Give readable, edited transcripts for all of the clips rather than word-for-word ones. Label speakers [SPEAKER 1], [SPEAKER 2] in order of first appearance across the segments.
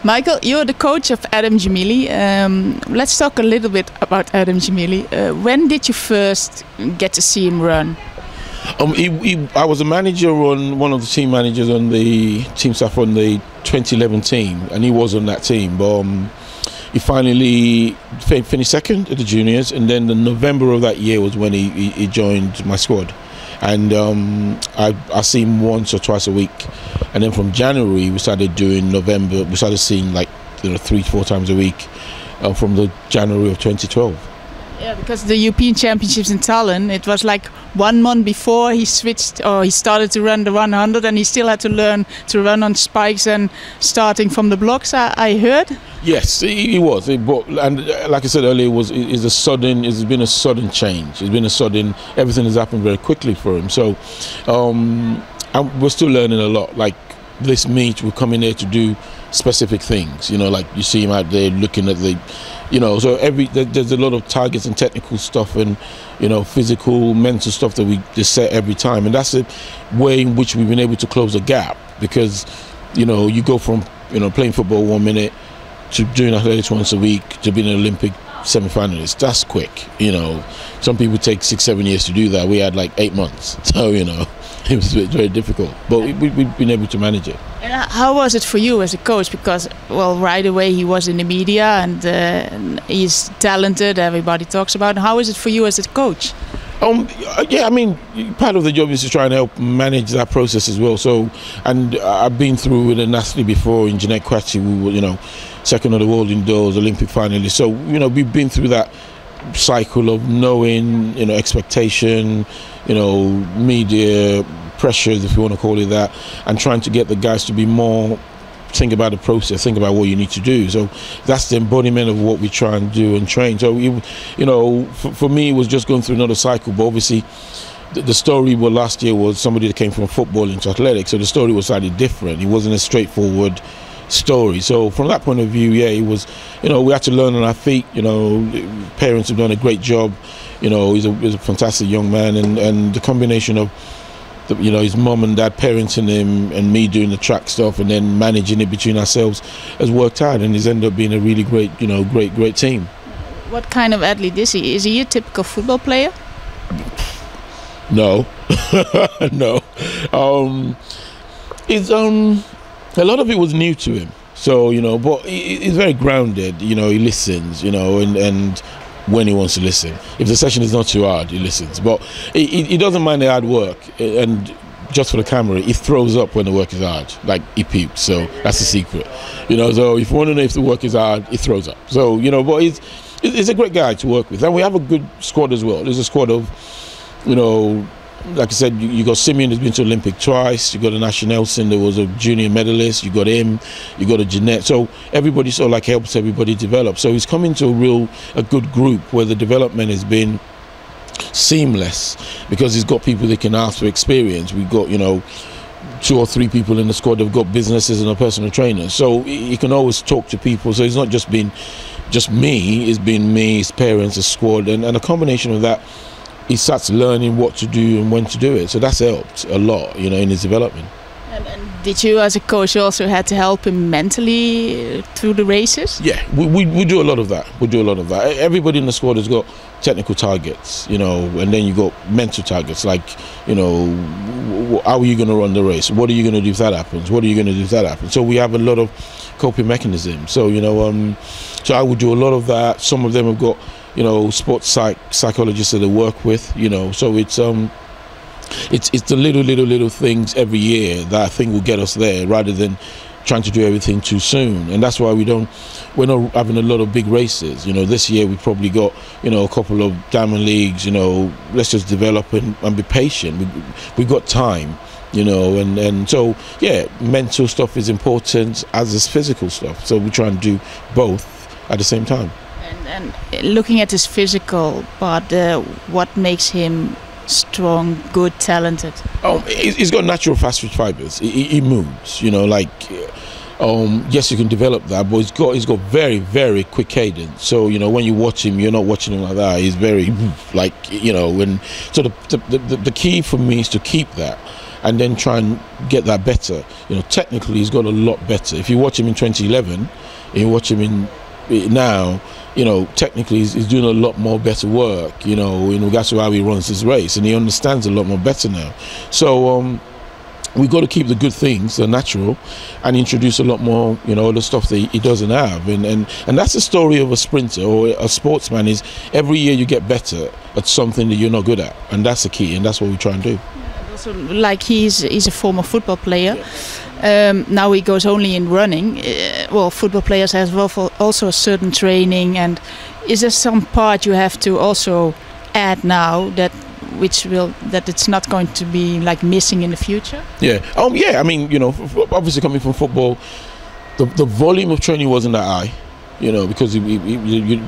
[SPEAKER 1] Michael, you're the coach of Adam Gemili. Let's talk a little bit about Adam Gemili. When did you first get to see him run?
[SPEAKER 2] I was a manager on one of the team managers on the team staff on the 2011 team, and he was on that team. But he finally finished second at the juniors, and then the November of that year was when he joined my squad. And I see him once or twice a week, and then from January we started doing November. We started seeing like 3-4 times a week from the January of 2012.
[SPEAKER 1] Yeah, because the European Championships in Tallinn, it was like 1 month before he switched, or he started to run the 100, and he still had to learn to run on spikes and starting from the blocks. I heard.
[SPEAKER 2] Yes, he was. And like I said earlier, it's been a sudden change. It's been a sudden. Everything has happened very quickly for him. So we're still learning a lot. Like this meet, we're coming there to do specific things. Like you see him out there looking at the. So there's a lot of targets and technical stuff and, physical, mental stuff that we just set every time. And that's the way in which we've been able to close the gap, because, you go from, playing football 1 minute to doing athletics once a week to being an Olympic semi-finalist. That's quick, Some people take 6-7 years to do that. We had like 8 months. So, it was very difficult. But we've been able to manage it.
[SPEAKER 1] And how was it for you as a coach? Because, well, right away he was in the media and he's talented, everybody talks about him. How is it for you as a coach?
[SPEAKER 2] Yeah, I mean, part of the job is to try and help manage that process as well. So, and I've been through with an athlete before in Jeanette Quatchi, we were, second of the world indoors, Olympic finalist. So, we've been through that cycle of knowing, expectation, media pressures, if you want to call it that, and trying to get the guys to be more, think about the process, think about what you need to do. So that's the embodiment of what we try and do and train. So, for me, it was just going through another cycle. But obviously, the story last year was somebody that came from football into athletics. So the story was slightly different. It wasn't a straightforward story. So from that point of view, yeah, it was, we had to learn on our feet. Parents have done a great job. He's a fantastic young man, and the combination of his mum and dad parenting him and me doing the track stuff and then managing it between ourselves has worked out, and he's ended up being a really great, great team.
[SPEAKER 1] What kind of athlete is he? Is he a typical football player?
[SPEAKER 2] No, no. A lot of it was new to him. So, but he's very grounded. He listens. And when he wants to listen. If the session is not too hard, he listens. But he doesn't mind the hard work. And just for the camera, he throws up when the work is hard. Like he pukes. So that's the secret. So if you want to know if the work is hard, he throws up. So, but he's a great guy to work with. And we have a good squad as well. There's a squad of, like I said, you got Simeon, who's been to Olympic twice. You got a Nash Nelson, there was a junior medalist. You got him. You got a Jeanette. So everybody sort of like helps everybody develop. So he's come into a good group where the development has been seamless, because he's got people that can ask for experience. We've got 2 or 3 people in the squad that have got businesses and a personal trainer. So he can always talk to people. So it's not just been just me. It's been me, his parents, the squad, and a combination of that. He starts learning what to do and when to do it. So that's helped a lot, in his development.
[SPEAKER 1] And did you, as a coach, also had to help him mentally through the races?
[SPEAKER 2] Yeah, we do a lot of that. We do a lot of that. Everybody in the squad has got technical targets, and then you got mental targets, like, how are you going to run the race? What are you going to do if that happens? What are you going to do if that happens? So we have a lot of coping mechanisms. So, so I would do a lot of that. Some of them have got, sports psychologists that they work with, so it's the little things every year that I think will get us there, rather than trying to do everything too soon. And that's why we're not having a lot of big races. This year we probably got, a couple of diamond leagues. Let's just develop and be patient. We've got time, and so, yeah, mental stuff is important, as is physical stuff. So we try and do both at the same time.
[SPEAKER 1] And looking at his physical part, what makes him strong, good, talented?
[SPEAKER 2] He's got natural fast twitch fibers. He moves, yes, you can develop that, but he's got very, very quick cadence. So, when you watch him, you're not watching him like that. He's very, and so the key for me is to keep that. and then try and get that better. You know, technically he's got a lot better. If you watch him in 2011, and you watch him in now, you know, technically he's doing a lot more better work, you know, in regards to how he runs his race, and he understands a lot more better now. So we've got to keep the good things, the natural, and introduce a lot more, you know, the stuff that he doesn't have. And that's the story of a sprinter or a sportsman, is every year you get better at something that you're not good at, and that's the key, and that's what we try and do.
[SPEAKER 1] Also, like he's a former football player. Now he goes only in running. Well, football players have also a certain training, and is there some part you have to also add now that it's not going to be like missing in the future? Yeah.
[SPEAKER 2] Yeah. I mean, you know, obviously coming from football, the volume of training wasn't that high, you know, because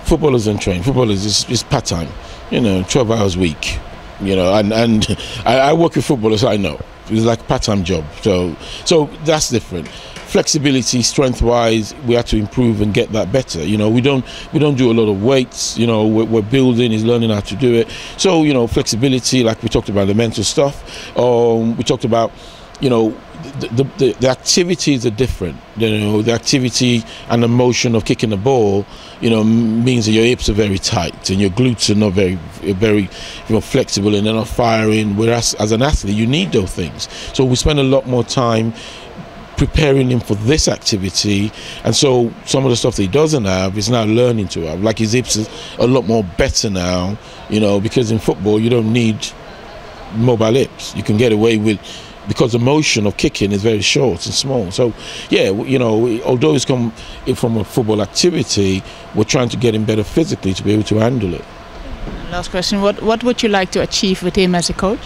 [SPEAKER 2] footballers don't train. Footballers is part time, you know, 12 hours a week, you know, and I work with footballers, so I know it's like a part-time job. So that's different. Flexibility, strength-wise, we have to improve and get that better. You know, we don't do a lot of weights. You know, we're building, is learning how to do it. So, you know, flexibility, like we talked about the mental stuff. We talked about, you know, the activities are different. You know, the activity and the motion of kicking the ball, you know, means that your hips are very tight and your glutes are not very, you know, flexible, and they're not firing. Whereas as an athlete, you need those things. So we spend a lot more time preparing him for this activity, and so some of the stuff that he doesn't have is now learning to have. Like his hips are a lot more better now, you know, because in football you don't need mobile hips. You can get away with, because the motion of kicking is very short and small. So yeah, you know, although it's come from a football activity, we're trying to get him better physically to be able to handle it.
[SPEAKER 1] Last question, what would you like to achieve with him as a coach?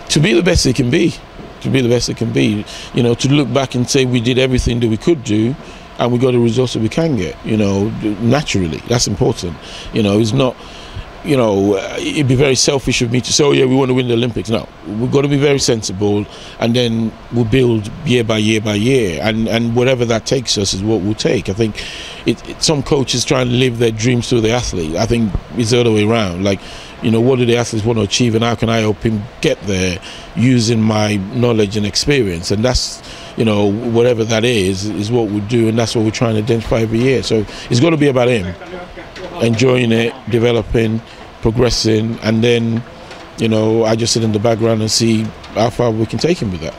[SPEAKER 2] To be the best it can be. To be the best it can be. You know, to look back and say we did everything that we could do, and we got the results that we can get, you know, naturally. That's important. You know, it's not, you know, it'd be very selfish of me to say, oh yeah, we want to win the Olympics. No, we've got to be very sensible, and then we'll build year by year by year, and whatever that takes us is what we'll take. I think some coaches try and live their dreams through the athlete. I think it's the other way around. Like, you know, what do the athletes want to achieve, and how can I help him get there using my knowledge and experience? And that's, you know, whatever that is what we do, and that's what we're trying to identify every year. So it's got to be about him enjoying it, developing, progressing, and then, you know, I just sit in the background and see how far we can take him with that.